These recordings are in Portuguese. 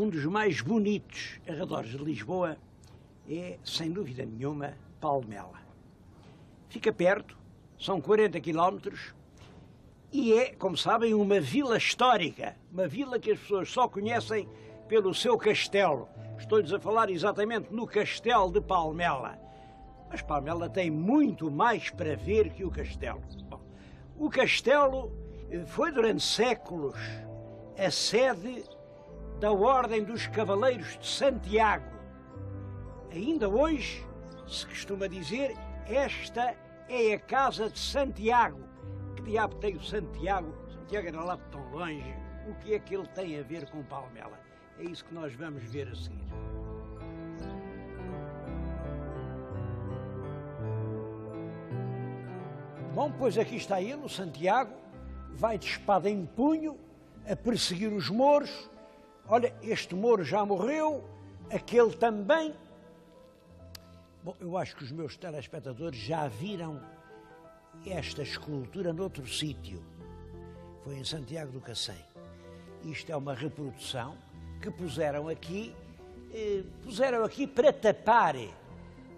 um dos mais bonitos arredores de Lisboa é, sem dúvida nenhuma, Palmela. Fica perto, são 40 quilómetros e é, como sabem, uma vila histórica, uma vila que as pessoas só conhecem pelo seu castelo. Estou-lhes a falar exatamente no castelo de Palmela. Mas Palmela tem muito mais para ver que o castelo. Bom, o castelo foi durante séculos a sede da Ordem dos Cavaleiros de Santiago. Ainda hoje se costuma dizer, esta é a casa de Santiago. Que diabo tem o Santiago? Santiago era lá tão longe. O que é que ele tem a ver com Palmela? É isso que nós vamos ver a seguir. Bom, pois aqui está ele, o Santiago, vai de espada em punho a perseguir os mouros. Olha, este mouro já morreu, aquele também. Bom, eu acho que os meus telespectadores já viram esta escultura noutro sítio. Foi em Santiago do Cacém. Isto é uma reprodução que puseram aqui para tapar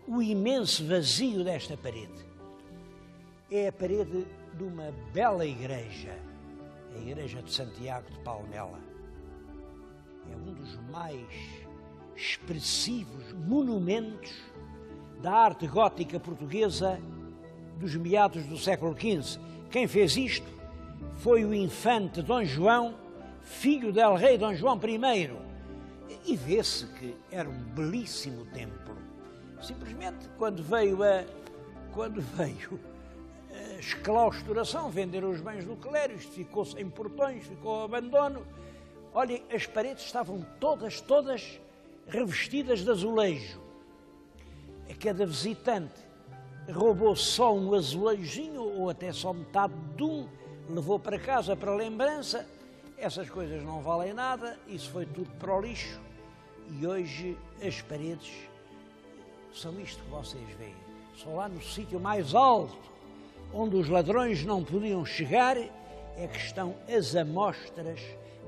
o imenso vazio desta parede. É a parede de uma bela igreja, a Igreja de Santiago de Palmela. É um dos mais expressivos monumentos da arte gótica portuguesa dos meados do século XV. Quem fez isto foi o infante Dom João, filho del rei Dom João I. E vê-se que era um belíssimo templo. Simplesmente, quando veio a exclausturação, venderam os bens do clero, isto ficou sem portões, ficou ao abandono. Olhem, as paredes estavam todas revestidas de azulejo. A cada visitante roubou só um azulejinho, ou até só metade de um, levou para casa para lembrança. Essas coisas não valem nada, isso foi tudo para o lixo. E hoje as paredes são isto que vocês veem. Só lá no sítio mais alto, onde os ladrões não podiam chegar, é que estão as amostras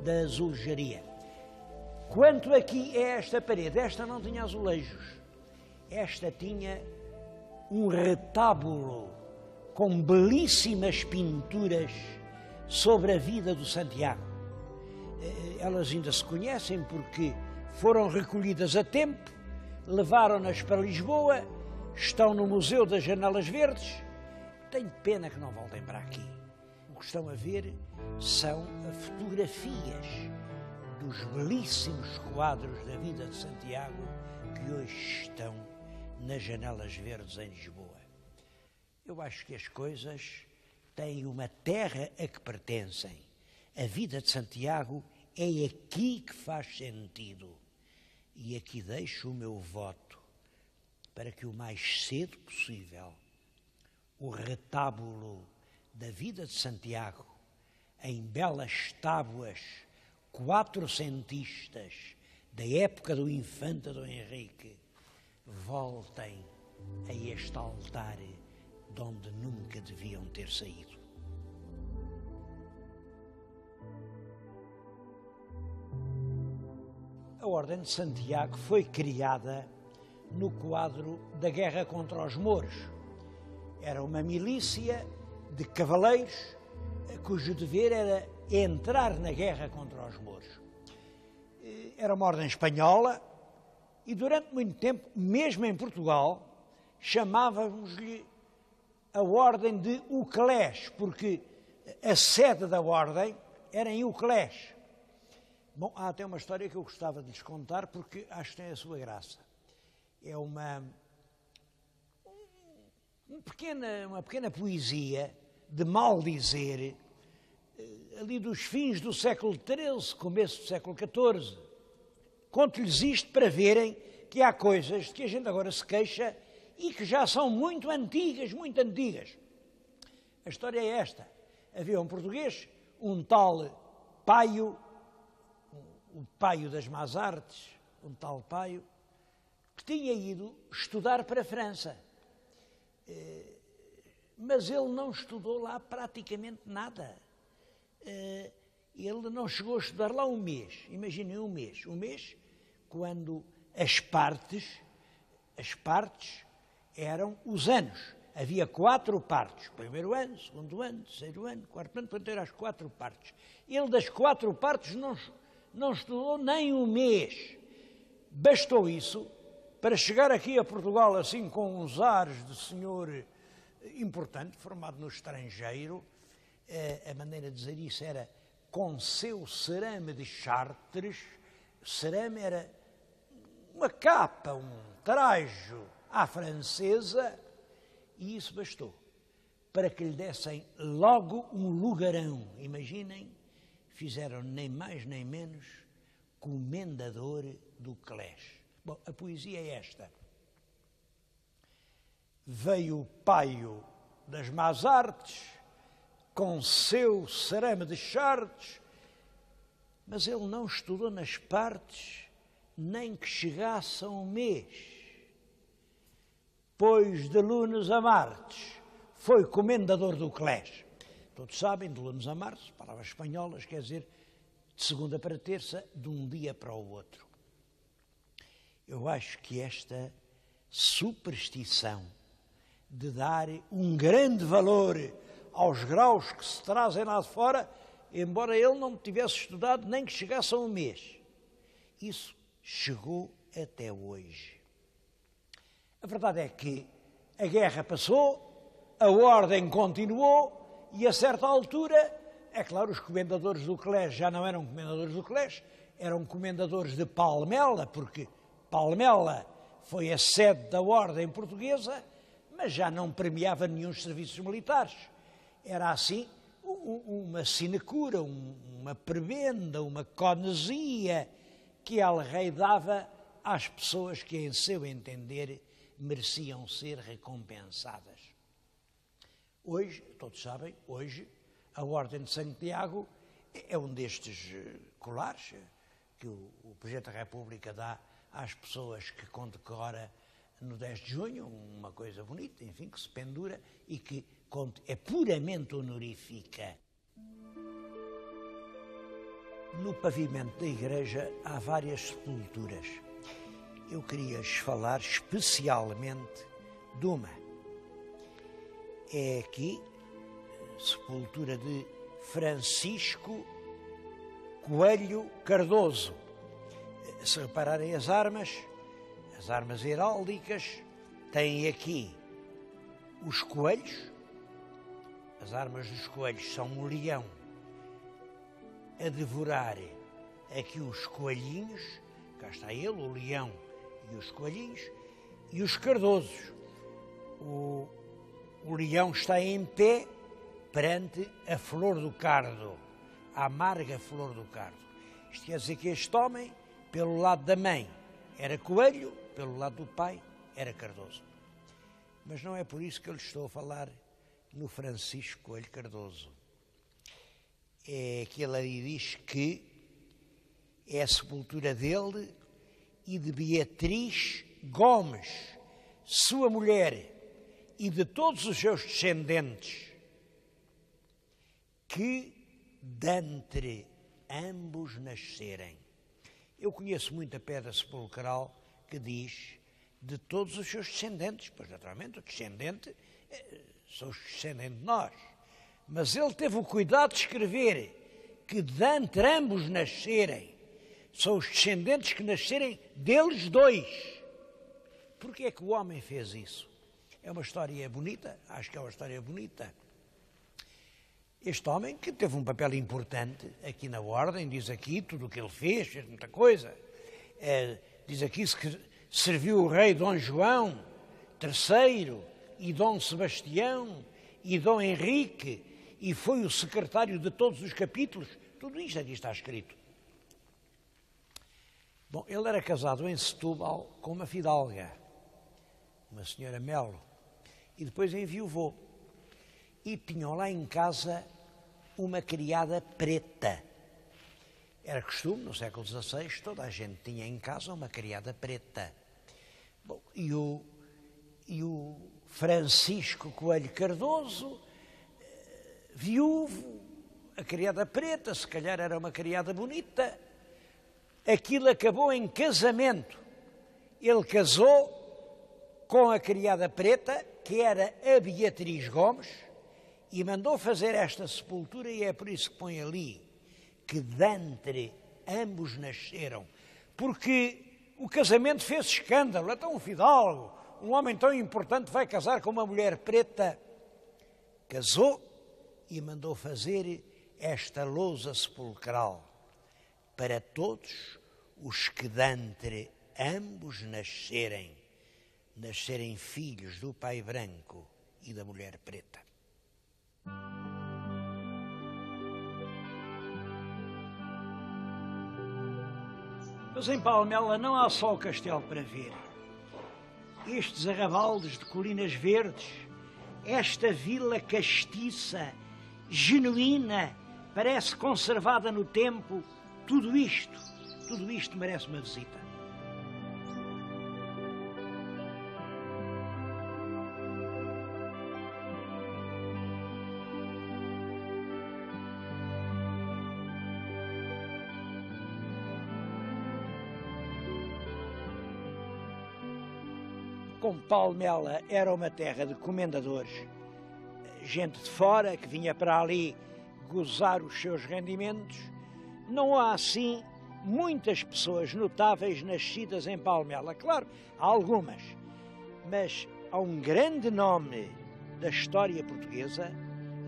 da azulejaria. Quanto aqui é esta parede, esta não tinha azulejos. Esta tinha um retábulo com belíssimas pinturas sobre a vida do Santiago. Elas ainda se conhecem porque foram recolhidas a tempo, levaram-nas para Lisboa, estão no Museu das Janelas Verdes. Tenho pena que não voltem para aqui. O que estão a ver são fotografias dos belíssimos quadros da vida de Santiago que hoje estão nas Janelas Verdes em Lisboa. Eu acho que as coisas têm uma terra a que pertencem. A vida de Santiago é aqui que faz sentido. E aqui deixo o meu voto para que o mais cedo possível o retábulo da vida de Santiago, em belas tábuas quatrocentistas da época do infante Dom Henrique, voltem a este altar de onde nunca deviam ter saído. A Ordem de Santiago foi criada no quadro da guerra contra os mouros. Era uma milícia de cavaleiros cujo dever era entrar na guerra contra os mouros. Era uma ordem espanhola e durante muito tempo, mesmo em Portugal, chamávamos-lhe a Ordem de Uclés, porque a sede da ordem era em Uclés. Bom, há até uma história que eu gostava de lhes contar porque acho que tem a sua graça. É uma pequena poesia de mal dizer, ali dos fins do século XIII, começo do século XIV. Conto-lhes isto para verem que há coisas de que a gente agora se queixa e que já são muito antigas, muito antigas. A história é esta. Havia um português, um tal Paio, o Paio das Más Artes, um tal Paio, que tinha ido estudar para a França. Mas ele não estudou lá praticamente nada. Ele não chegou a estudar lá um mês. Imaginem um mês quando as partes eram os anos. Havia 4 partes, primeiro ano, segundo ano, terceiro ano, quarto ano, portanto eram as 4 partes. Ele das 4 partes não estudou nem um mês. Bastou isso para chegar aqui a Portugal assim com uns ares de senhor importante, formado no estrangeiro. A maneira de dizer isso era com seu cerame de Chartres. Cerame era uma capa, um trajo à francesa, e isso bastou para que lhe dessem logo um lugarão. Imaginem, fizeram nem mais nem menos comendador do Clés. Bom, a poesia é esta. Veio o paio das más artes, com seu cerame de Chartres, mas ele não estudou nas partes, nem que chegasse a um mês. Pois de lunes a martes foi comendador do Clés. Todos sabem, de lunes a martes, palavras espanholas, quer dizer, de segunda para terça, de um dia para o outro. Eu acho que esta superstição de dar um grande valor aos graus que se trazem lá de fora, embora ele não tivesse estudado nem que chegasse a um mês, isso chegou até hoje. A verdade é que a guerra passou, a ordem continuou e a certa altura, é claro, os comendadores do Clés já não eram comendadores do Clés, eram comendadores de Palmela, porque Palmela foi a sede da ordem portuguesa, mas já não premiava nenhum serviços militares. Era assim uma sinecura, uma prebenda, uma conesia que El-Rei dava às pessoas que, em seu entender, mereciam ser recompensadas. Hoje, todos sabem, hoje, a Ordem de Santiago é um destes colares que o Presidente da República dá às pessoas que condecora no 10 de junho, uma coisa bonita, enfim, que se pendura e que é puramente honorífica. No pavimento da igreja há várias sepulturas. Eu queria falar especialmente de uma. É aqui, sepultura de Francisco Coelho Cardoso. Se repararem as armas heráldicas, têm aqui os coelhos. As armas dos coelhos são um leão a devorar aqui os coelhinhos. Cá está ele, o leão e os coelhinhos, e os cardosos. O leão está em pé perante a flor do cardo, a amarga flor do cardo. Isto quer dizer que este homem, pelo lado da mãe, era coelho, pelo lado do pai, era cardoso. Mas não é por isso que eu lhe estou a falar no Francisco Coelho Cardoso. É que ele ali diz que é a sepultura dele e de Beatriz Gomes, sua mulher, e de todos os seus descendentes, que dentre ambos nascerem. Eu conheço muita pedra sepulcral que diz de todos os seus descendentes, pois naturalmente o descendente são os descendentes de nós. Mas ele teve o cuidado de escrever que dentre ambos nascerem, são os descendentes que nascerem deles dois. Porquê é que o homem fez isso? É uma história bonita, acho que é uma história bonita. Este homem, que teve um papel importante aqui na Ordem, diz aqui tudo o que ele fez muita coisa. Diz aqui que serviu o rei Dom João III e Dom Sebastião e Dom Henrique e foi o secretário de todos os capítulos. Tudo isto aqui está escrito. Bom, ele era casado em Setúbal com uma fidalga, uma senhora Melo, e depois enviuvou. E tinham lá em casa uma criada preta. Era costume, no século XVI, toda a gente tinha em casa uma criada preta. Bom, e o Francisco Coelho Cardoso, viúvo, a criada preta, se calhar era uma criada bonita, aquilo acabou em casamento. Ele casou com a criada preta, que era a Beatriz Gomes, e mandou fazer esta sepultura, e é por isso que põe ali que dentre ambos nasceram, porque o casamento fez escândalo. Então um fidalgo, um homem tão importante, vai casar com uma mulher preta. Casou e mandou fazer esta lousa sepulcral para todos os que dentre ambos nascerem filhos do pai branco e da mulher preta. Mas em Palmela não há só o castelo para ver. Estes arrabaldes de colinas verdes, esta vila castiça, genuína, parece conservada no tempo, tudo isto merece uma visita. Como Palmela era uma terra de comendadores, gente de fora que vinha para ali gozar os seus rendimentos, não há assim muitas pessoas notáveis nascidas em Palmela. Claro, há algumas, mas há um grande nome da história portuguesa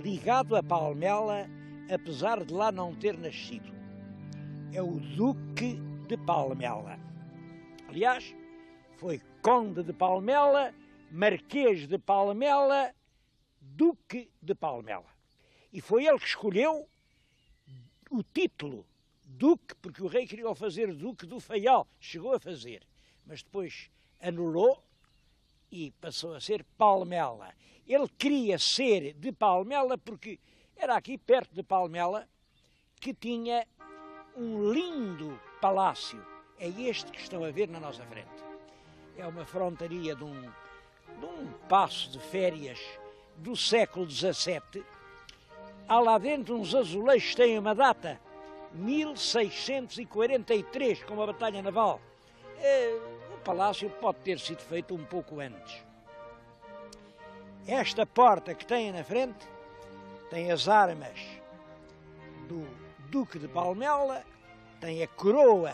ligado a Palmela, apesar de lá não ter nascido. É o Duque de Palmela. Aliás, foi Conde de Palmela, Marquês de Palmela, Duque de Palmela. E foi ele que escolheu o título Duque, porque o rei queria fazer Duque do Faial, chegou a fazer, mas depois anulou e passou a ser Palmela. Ele queria ser de Palmela porque era aqui perto de Palmela que tinha um lindo palácio. É este que estão a ver na nossa frente. É uma frontaria de um paço de férias do século XVII. Há lá dentro uns azulejos que têm uma data, 1643, com a Batalha Naval. O palácio pode ter sido feito um pouco antes. Esta porta que tem na frente tem as armas do Duque de Palmela, tem a coroa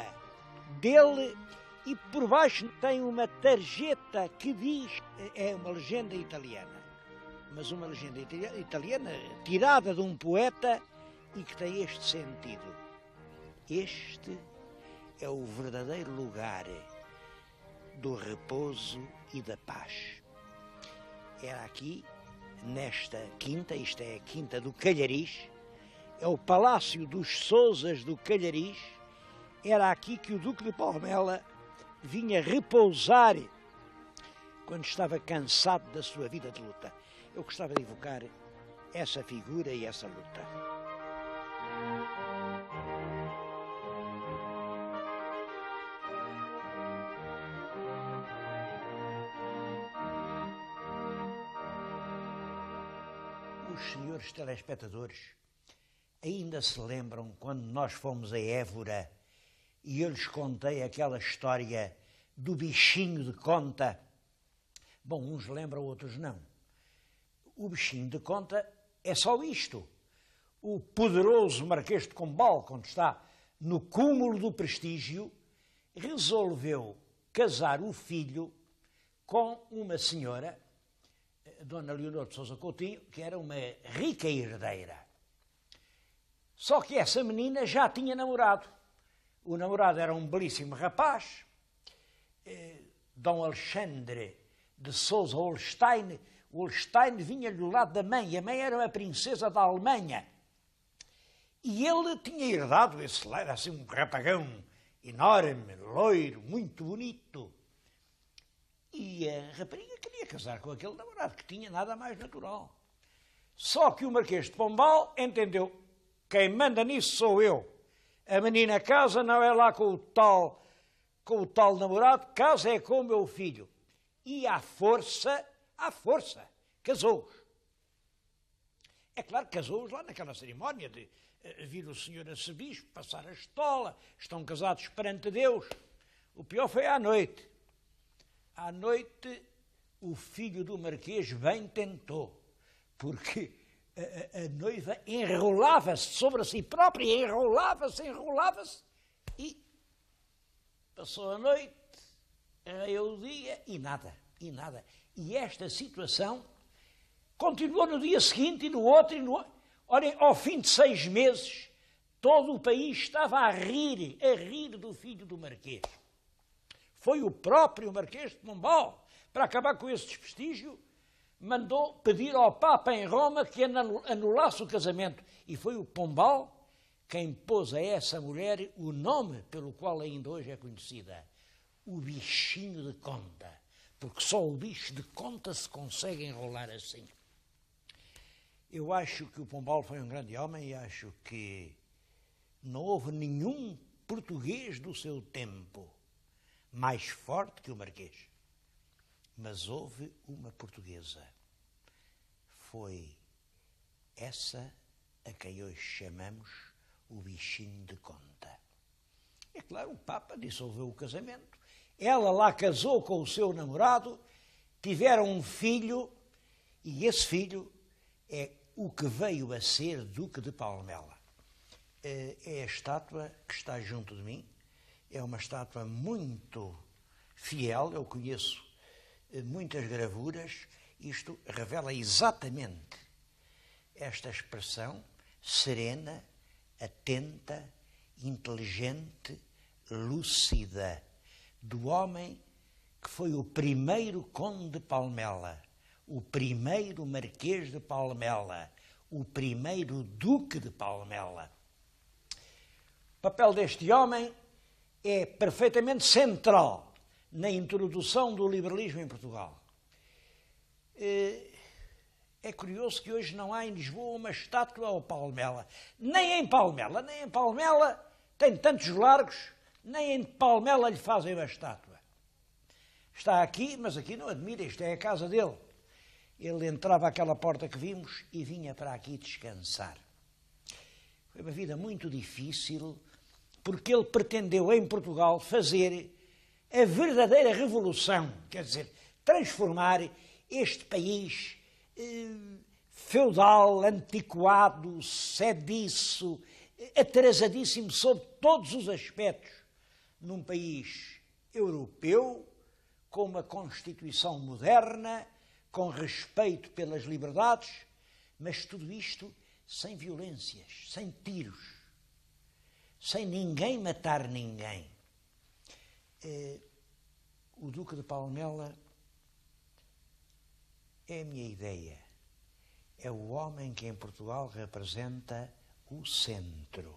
dele e por baixo tem uma tarjeta que diz, é uma legenda italiana, mas uma legenda italiana tirada de um poeta e que tem este sentido: este é o verdadeiro lugar do repouso e da paz. Era aqui, nesta quinta, isto é a Quinta do Calhariz, é o Palácio dos Sousas do Calhariz. Era aqui que o Duque de Palmela vinha repousar quando estava cansado da sua vida de luta. Eu gostava de evocar essa figura e essa luta. Os senhores telespectadores ainda se lembram quando nós fomos a Évora e eu lhes contei aquela história do bichinho de conta? Bom, uns lembram, outros não. O bichinho de conta é só isto. O poderoso Marquês de Pombal, quando está no cúmulo do prestígio, resolveu casar o filho com uma senhora, Dona Leonor de Sousa Coutinho, que era uma rica herdeira. Só que essa menina já tinha namorado. O namorado era um belíssimo rapaz, Dom Alexandre de Sousa Holstein. O Holstein vinha do lado da mãe, a mãe era uma princesa da Alemanha. E ele tinha herdado esse lar, assim um rapagão enorme, loiro, muito bonito. E a rapariga queria casar com aquele namorado, que tinha nada mais natural. Só que o Marquês de Pombal entendeu: quem manda nisso sou eu. A menina casa não é lá com o tal namorado, casa é com o meu filho. E à força, casou-os. É claro que casou-os lá naquela cerimónia de vir o senhor arcebispo, passar a estola, estão casados perante Deus. O pior foi à noite. À noite, o filho do marquês bem tentou, porque a noiva enrolava-se sobre si própria, enrolava-se, e passou a noite, arraiou o dia e nada. E esta situação continuou no dia seguinte e no outro. Olhem, ao fim de 6 meses, todo o país estava a rir do filho do marquês. Foi o próprio marquês de Pombal, para acabar com esse desprestígio, mandou pedir ao Papa em Roma que anulasse o casamento. E foi o Pombal quem pôs a essa mulher o nome pelo qual ainda hoje é conhecida: o bichinho de conta. Porque só o bicho de conta se consegue enrolar assim. Eu acho que o Pombal foi um grande homem e acho que não houve nenhum português do seu tempo mais forte que o marquês. Mas houve uma portuguesa. Foi essa a quem hoje chamamos o bichinho de conta. É claro, o Papa dissolveu o casamento. Ela lá casou com o seu namorado, tiveram um filho, e esse filho é o que veio a ser Duque de Palmela. É a estátua que está junto de mim. É uma estátua muito fiel, eu conheço muitas gravuras. Isto revela exatamente esta expressão serena, atenta, inteligente, lúcida, do homem que foi o primeiro conde de Palmela, o primeiro marquês de Palmela, o primeiro duque de Palmela. O papel deste homem é perfeitamente central na introdução do liberalismo em Portugal. É curioso que hoje não há em Lisboa uma estátua ao Palmela. Nem em Palmela tem tantos largos, nem em Palmela lhe fazem uma estátua. Está aqui, mas aqui não admira, isto é a casa dele. Ele entrava àquela porta que vimos e vinha para aqui descansar. Foi uma vida muito difícil, porque ele pretendeu em Portugal fazer a verdadeira revolução, quer dizer, transformar este país feudal, antiquado, sediço, atrasadíssimo sob todos os aspectos, num país europeu, com uma Constituição moderna, com respeito pelas liberdades, mas tudo isto sem violências, sem tiros, sem ninguém matar ninguém. O Duque de Palmela é a minha ideia. É o homem que em Portugal representa o centro.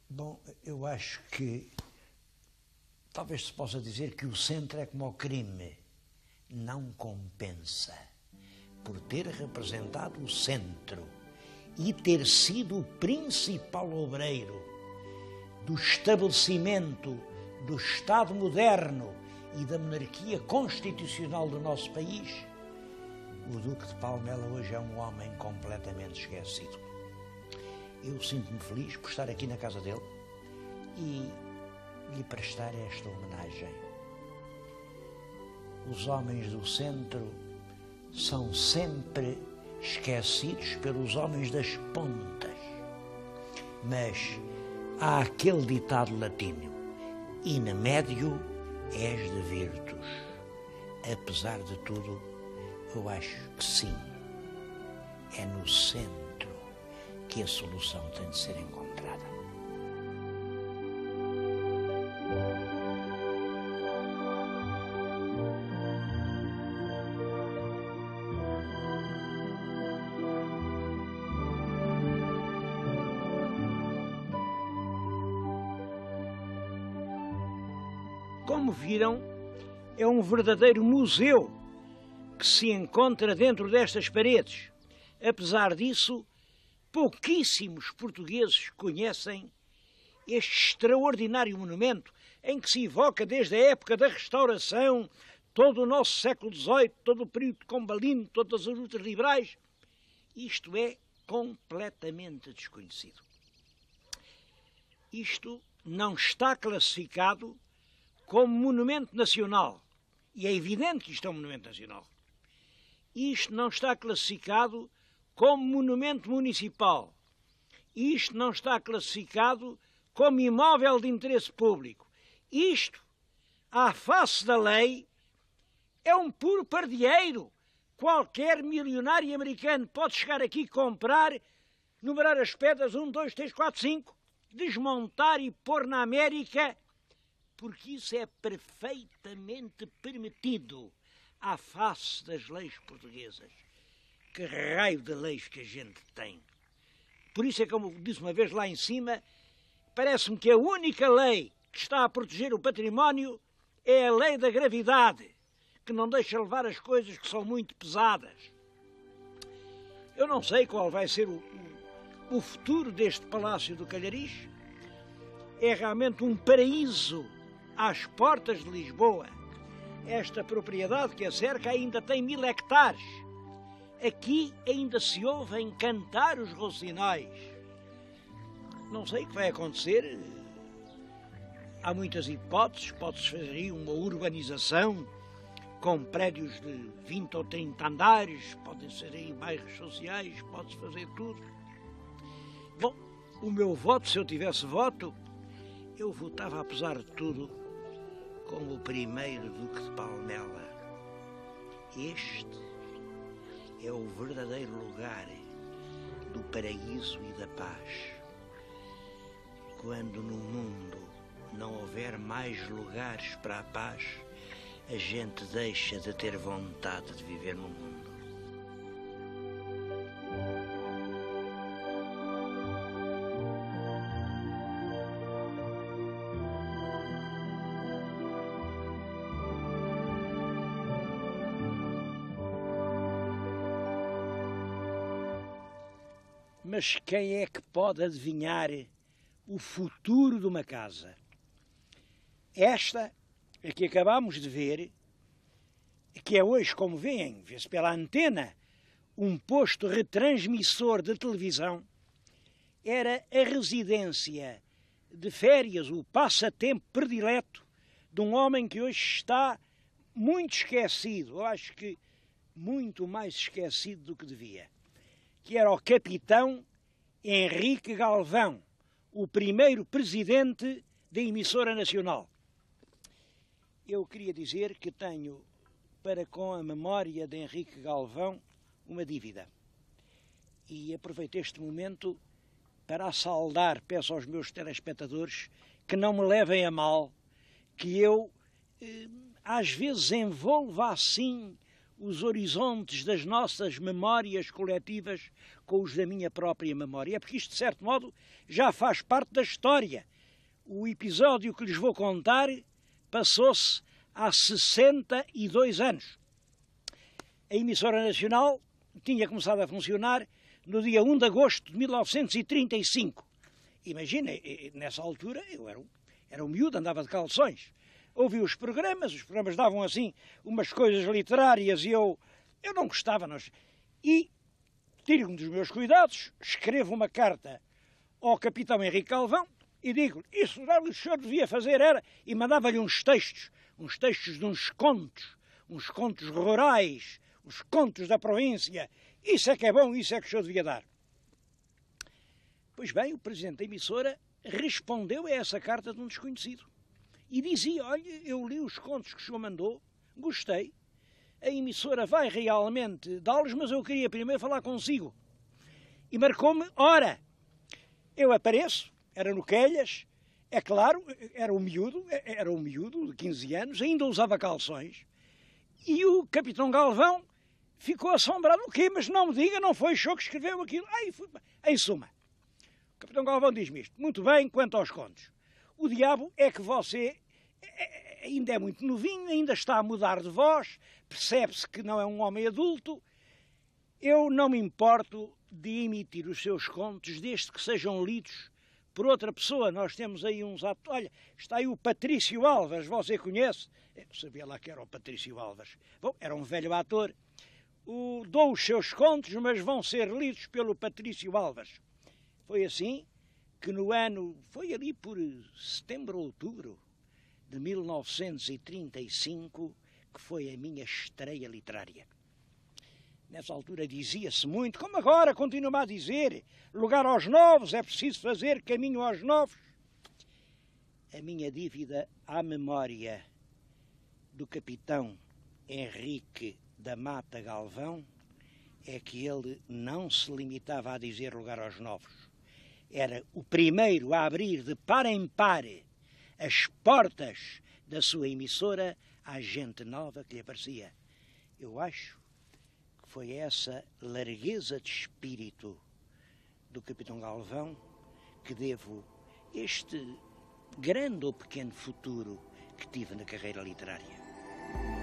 Bom, eu acho que talvez se possa dizer que o centro é como o crime. Não compensa. Por ter representado o centro e ter sido o principal obreiro do estabelecimento do Estado moderno e da monarquia constitucional do nosso país, o Duque de Palmela hoje é um homem completamente esquecido. Eu sinto-me feliz por estar aqui na casa dele e lhe prestar esta homenagem. Os homens do centro são sempre esquecidos pelos homens das pontas. Mas há aquele ditado latino: in medio és de virtus. Apesar de tudo, eu acho que sim, é no centro que a solução tem de ser encontrada. Como viram, é um verdadeiro museu que se encontra dentro destas paredes. Apesar disso, pouquíssimos portugueses conhecem este extraordinário monumento em que se evoca desde a época da Restauração todo o nosso século XVIII, todo o período combalino, todas as lutas liberais, isto é completamente desconhecido. Isto não está classificado como monumento nacional. E é evidente que isto é um monumento nacional. Isto não está classificado como monumento municipal. Isto não está classificado como imóvel de interesse público. Isto, à face da lei, é um puro pardieiro. Qualquer milionário americano pode chegar aqui, comprar, numerar as pedras 1, 2, 3, 4, 5, desmontar e pôr na América, porque isso é perfeitamente permitido à face das leis portuguesas. Que raio de leis que a gente tem. Por isso é como disse uma vez lá em cima, parece-me que a única lei que está a proteger o património é a lei da gravidade, que não deixa levar as coisas que são muito pesadas. Eu não sei qual vai ser o futuro deste Palácio do Calhariz. É realmente um paraíso às portas de Lisboa. Esta propriedade que a cerca ainda tem 1000 hectares. Aqui ainda se ouvem cantar os rocinóis. Não sei o que vai acontecer. Há muitas hipóteses. Pode-se fazer aí uma urbanização com prédios de 20 ou 30 andares. Podem ser aí bairros sociais. Pode-se fazer tudo. Bom, o meu voto, se eu tivesse voto, eu votava, apesar de tudo, como o primeiro Duque de Palmela. Este é o verdadeiro lugar do paraíso e da paz. Quando no mundo não houver mais lugares para a paz, a gente deixa de ter vontade de viver no mundo. Mas quem é que pode adivinhar o futuro de uma casa? Esta, a que acabamos de ver, que é hoje, como veem, vê-se pela antena, um posto retransmissor de televisão, era a residência de férias, o passatempo predileto de um homem que hoje está muito esquecido, eu acho que muito mais esquecido do que devia, que era o capitão Henrique Galvão, o primeiro presidente da emissora nacional. Eu queria dizer que tenho para com a memória de Henrique Galvão uma dívida. E aproveito este momento para a saldar, peço aos meus telespectadores que não me levem a mal, que eu às vezes envolva assim os horizontes das nossas memórias coletivas com os da minha própria memória. É porque isto, de certo modo, já faz parte da história. O episódio que lhes vou contar passou-se há 62 anos. A emissora nacional tinha começado a funcionar no dia 1 de agosto de 1935. Imaginem, nessa altura eu era um miúdo, andava de calções. Ouvi os programas davam assim umas coisas literárias e eu não gostava. E tiro um dos meus cuidados, escrevo uma carta ao capitão Henrique Galvão e digo, isso o senhor devia fazer era, e mandava-lhe uns textos de uns contos rurais, os contos da província, isso é que é bom, isso é que o senhor devia dar. Pois bem, o presidente da emissora respondeu a essa carta de um desconhecido. E dizia, olha, eu li os contos que o senhor mandou, gostei, a emissora vai realmente dá-los, mas eu queria primeiro falar consigo. E marcou-me hora. Eu apareço, era no Quelhas, é claro, era um miúdo de 15 anos, ainda usava calções, e o capitão Galvão ficou assombrado. O quê? Mas não me diga, não foi o senhor que escreveu aquilo? Em suma, o capitão Galvão diz-me isto, muito bem, quanto aos contos. O diabo é que você ainda é muito novinho, ainda está a mudar de voz, percebe-se que não é um homem adulto. Eu não me importo de emitir os seus contos desde que sejam lidos por outra pessoa. Nós temos aí uns atores. Olha, está aí o Patrício Alves, você conhece? Eu sabia lá que era o Patrício Alves. Bom, era um velho ator. Dou os seus contos, mas vão ser lidos pelo Patrício Alves. Foi assim que no ano, foi ali por setembro ou outubro de 1935, que foi a minha estreia literária. Nessa altura dizia-se muito, como agora continua a dizer, lugar aos novos, é preciso fazer caminho aos novos. A minha dívida à memória do capitão Henrique da Mata Galvão é que ele não se limitava a dizer lugar aos novos. Era o primeiro a abrir de par em par as portas da sua emissora à gente nova que lhe aparecia. Eu acho que foi essa largueza de espírito do capitão Galvão que devo este grande ou pequeno futuro que tive na carreira literária.